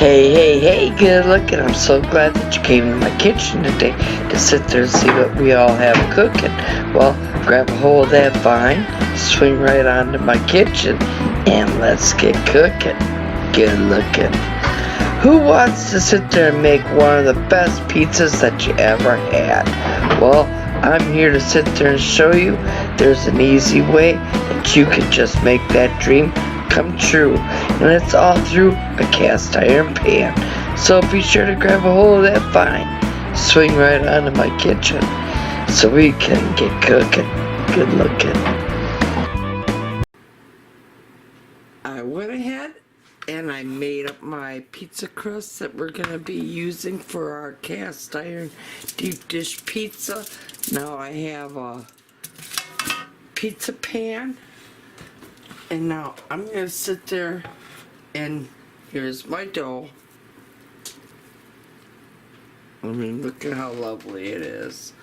Hey, good looking. I'm so glad that you came to my kitchen today to sit there and see what we all have cooking. Well, grab a hold of that vine, swing right onto my kitchen, and let's get cooking. Good looking. Who wants to sit there and make one of the best pizzas that you ever had? Well, I'm here to sit there and show you there's an easy way that you can just make that dream come true, and it's all through a cast iron pan. So be sure to grab a hold of that vine, swing right onto my kitchen so we can get cooking. Good looking. I went ahead and I made up my pizza crust that we're gonna be using for our cast iron deep dish pizza. Now I have a pizza pan, and now I'm gonna sit there, and here's my dough. I mean, look at how lovely it is.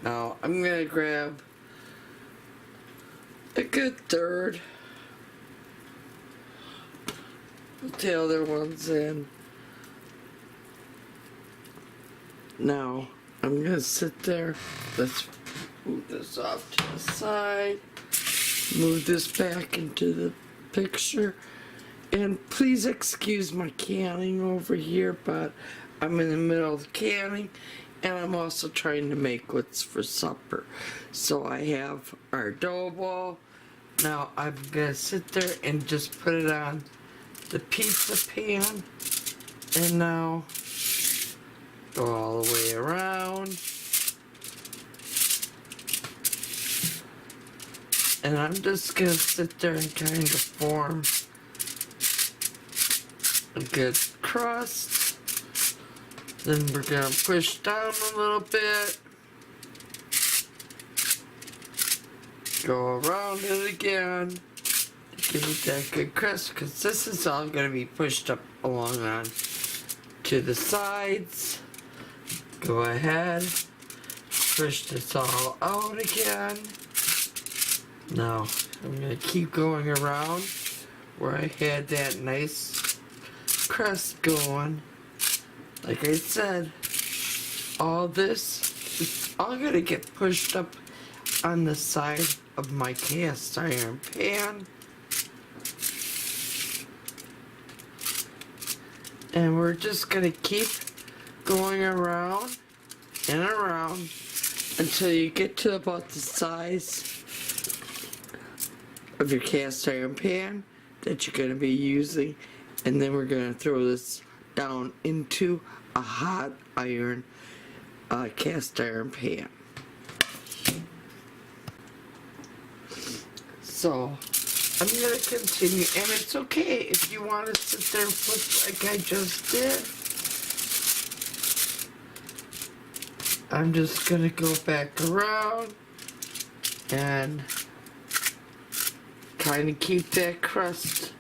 Now I'm gonna grab a good third. Put the other ones in. Now I'm gonna sit there. Let's move this off to the side. Move this back into the picture, and please excuse my canning over here, but I'm in the middle of canning, and I'm also trying to make what's for supper. So I have our dough ball. Now I'm gonna sit there and just put it on the pizza pan, and now go all the way around. And I'm just gonna sit there and kind of form a good crust. Then we're gonna push down a little bit. Go around it again. Give it that good crust, because this is all gonna be pushed up along on to the sides. Go ahead. Push this all out again. Now, I'm going to keep going around where I had that nice crust going. Like I said, all this is all going to get pushed up on the side of my cast iron pan. And we're just going to keep going around and around until you get to about the size of your cast iron pan that you're going to be using, and then we're going to throw this down into a hot iron cast iron pan. So I'm going to continue, and it's okay if you want to sit there and flip like I just did. I'm just going to go back around and kind of keep that crust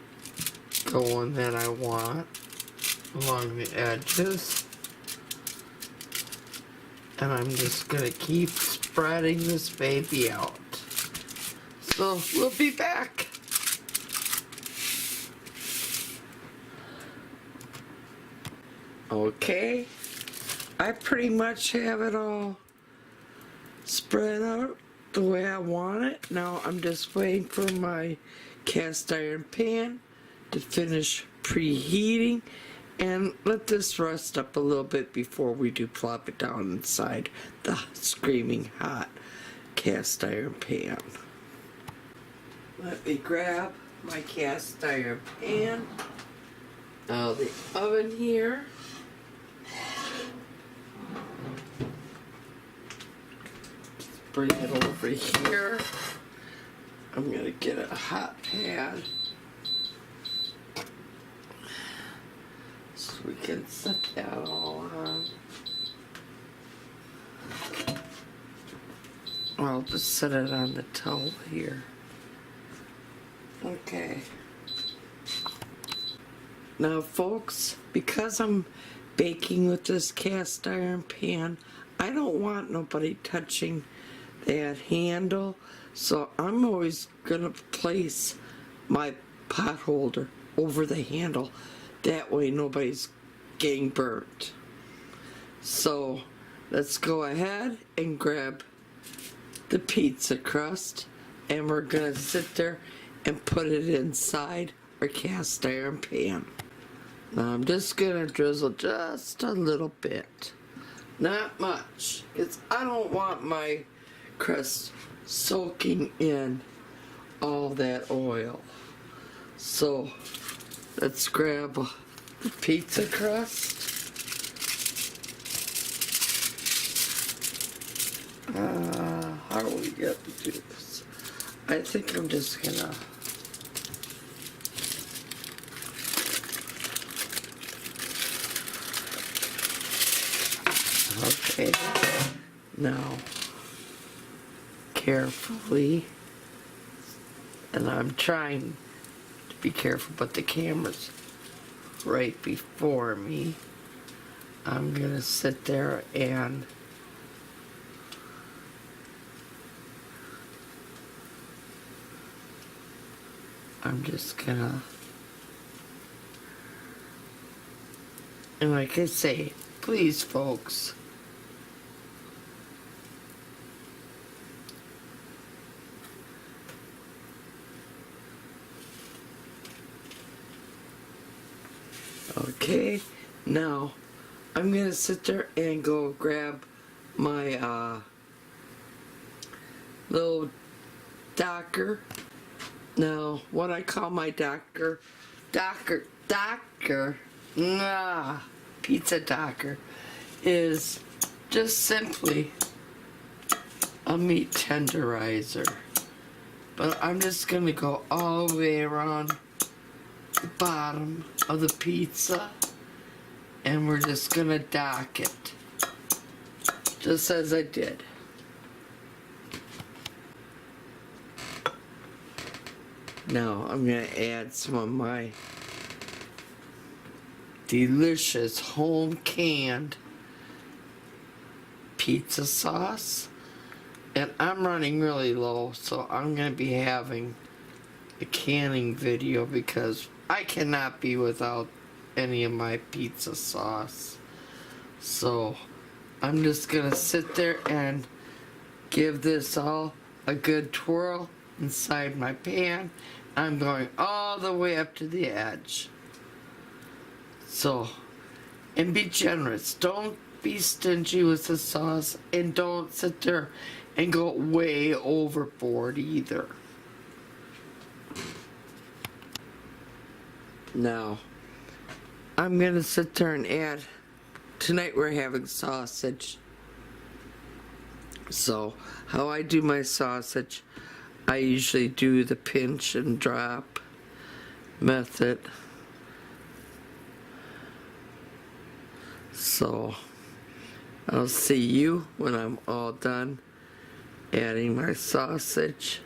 going that I want along the edges. And I'm just going to keep spreading this baby out. So we'll be back. Okay, I pretty much have it all spread out the way I want it. Now I'm just waiting for my cast iron pan to finish preheating, and let this rest up a little bit before we do plop it down inside the screaming hot cast iron pan. Let me grab my cast iron pan out of the oven here. Bring it over here. I'm gonna get a hot pan so we can set that all on. I'll just set it on the towel here. Okay. Now folks, because I'm baking with this cast iron pan, I don't want nobody touching that handle, so I'm always gonna place my pot holder over the handle. That way nobody's getting burnt. So let's go ahead and grab the pizza crust, and we're gonna sit there and put it inside our cast iron pan. Now I'm just gonna drizzle just a little bit, not much, because I don't want my crust soaking in all that oil. So let's grab the pizza crust. How do we get to do this? I think I'm just gonna okay, now carefully, and I'm trying to be careful, but the camera's right before me. I'm gonna sit there and I'm just gonna, and like I say, please folks, okay, now I'm gonna sit there and go grab my little docker. Now, what I call my pizza docker, is just simply a meat tenderizer. But I'm just gonna go all the way around the bottom of the pizza, and we're just gonna dock it, just as I did. Now I'm going to add some of my delicious home canned pizza sauce. And I'm running really low, so I'm going to be having a canning video because I cannot be without any of my pizza sauce. So I'm just going to sit there and give this all a good twirl inside my pan. I'm going all the way up to the edge. So, and be generous. Don't be stingy with the sauce, and don't sit there and go way overboard either. Now, I'm gonna sit there and add, tonight we're having sausage. So, how I do my sausage, I usually do the pinch and drop method. So I'll see you when I'm all done adding my sausage.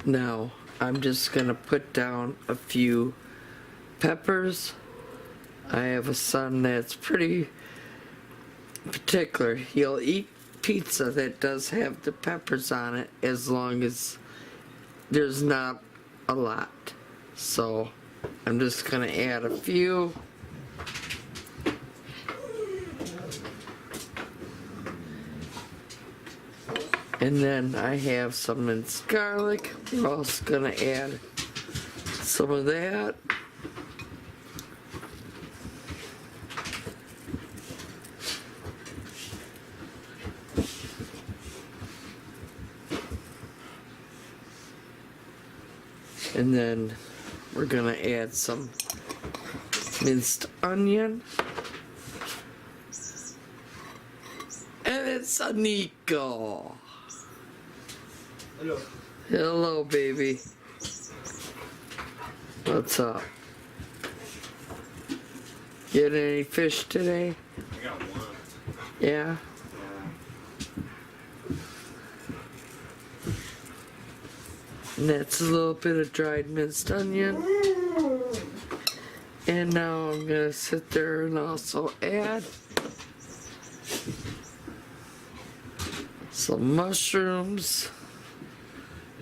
Now I'm just gonna put down a few peppers. I have a son that's pretty particular. He'll eat pizza that does have the peppers on it as long as there's not a lot. So I'm just gonna add a few. And then I have some minced garlic. We're also gonna add some of that. And then we're gonna add some minced onion. And it's a Nico. Hello. Hello, baby. What's up? Get any fish today? I got one. Yeah? And that's a little bit of dried minced onion. And now I'm gonna sit there and also add some mushrooms.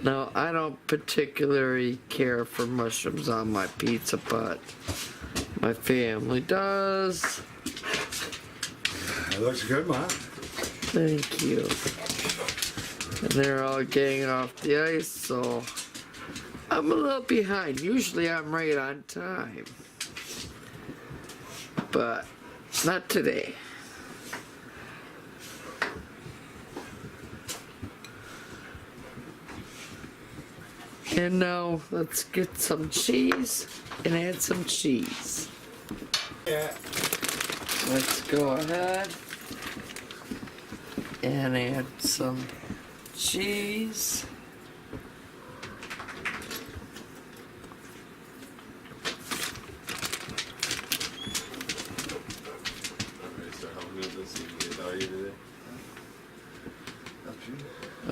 Now, I don't particularly care for mushrooms on my pizza, but my family does. It looks good, Mom. Thank you. And they're all getting off the ice, so I'm a little behind. Usually I'm right on time. But not today. And now let's get some cheese and add some cheese. Yeah. Let's go ahead and add some cheese.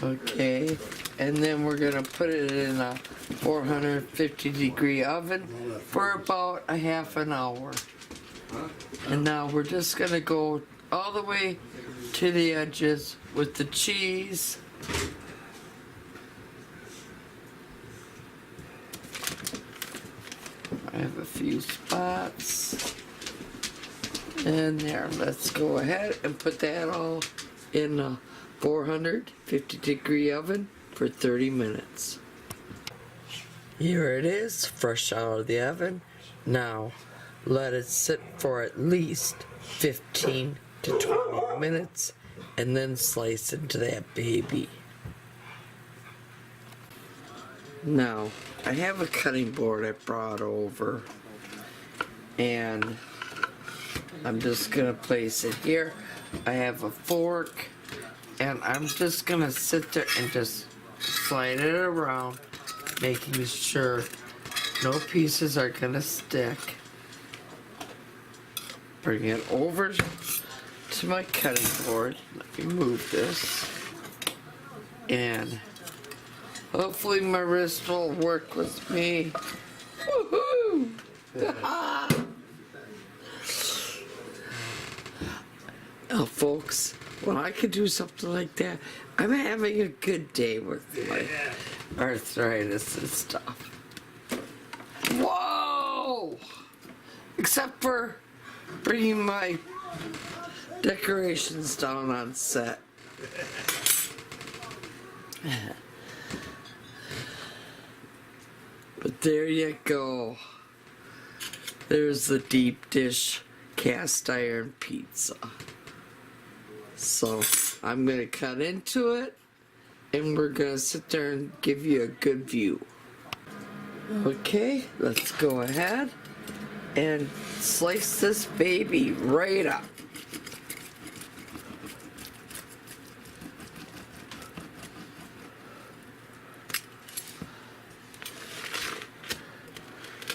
Okay, and then we're gonna put it in a 450-degree oven for about a half an hour. And now we're just gonna go all the way to the edges with the cheese. I have a few spots. And there, let's go ahead and put that all in a 450-degree oven for 30 minutes. Here it is, fresh out of the oven. Now, let it sit for at least 15 to 20 minutes and then slice into that baby. Now, I have a cutting board I brought over and I'm just gonna place it here. I have a fork and I'm just gonna sit there and just slide it around, making sure no pieces are gonna stick. Bring it over to my cutting board. Let me move this. And hopefully my wrist will work with me. Woohoo! Now folks, when I can do something like that, I'm having a good day with my arthritis and stuff. Whoa! Except for bringing my decorations down on set. But there you go. There's the deep dish cast iron pizza. So I'm gonna cut into it and we're gonna sit there and give you a good view. Okay, let's go ahead and slice this baby right up.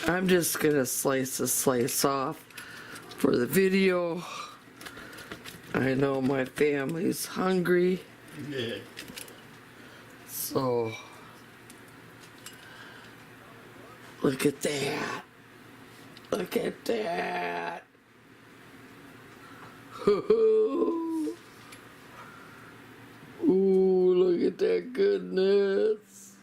I'm just gonna slice a slice off for the video. I know my family's hungry. Yeah. So look at that. Look at that. Ooh, look at that goodness.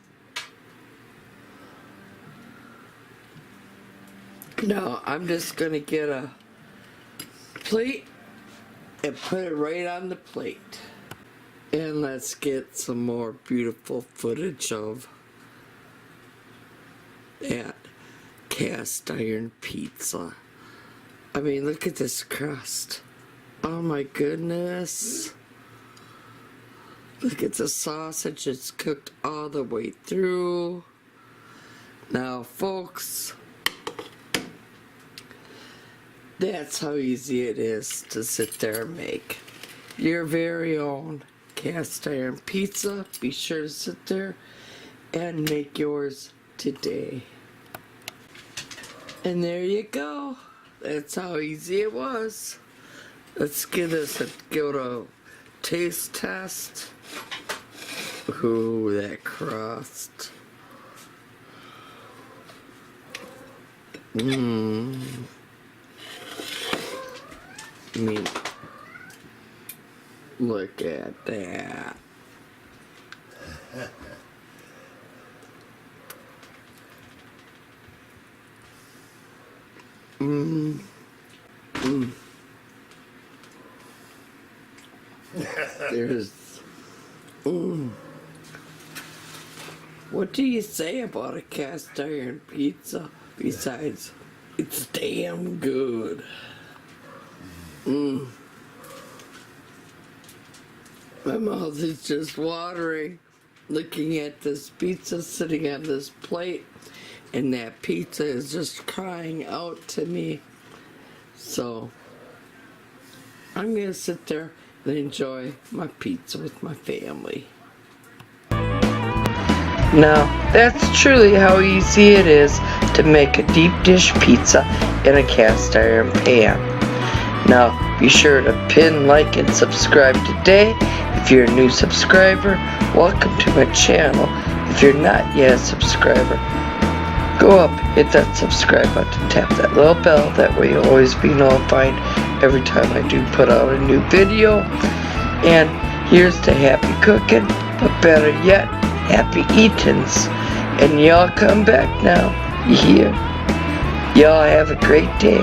Now I'm just gonna get a plate and put it right on the plate. And let's get some more beautiful footage of that cast iron pizza. I mean, look at this crust. Oh my goodness. Look at the sausage, it's cooked all the way through. Now folks, that's how easy it is to sit there and make your very own cast iron pizza. Be sure to sit there and make yours today. And there you go. That's how easy it was. Let's give this a go to taste test. Ooh, that crust. Mmm. I mean, look at that. There's. What do you say about a cast iron pizza? Besides, it's damn good. My mouth is just watering looking at this pizza sitting on this plate, and that pizza is just crying out to me. So I'm gonna sit there and enjoy my pizza with my family. Now, that's truly how easy it is to make a deep dish pizza in a cast iron pan. Now, be sure to pin, like, and subscribe today. If you're a new subscriber, welcome to my channel. If you're not yet a subscriber, go up, hit that subscribe button, tap that little bell, that way you'll always be notified every time I do put out a new video. And here's to happy cooking, but better yet, happy eatings. And y'all come back now, you hear? Y'all have a great day.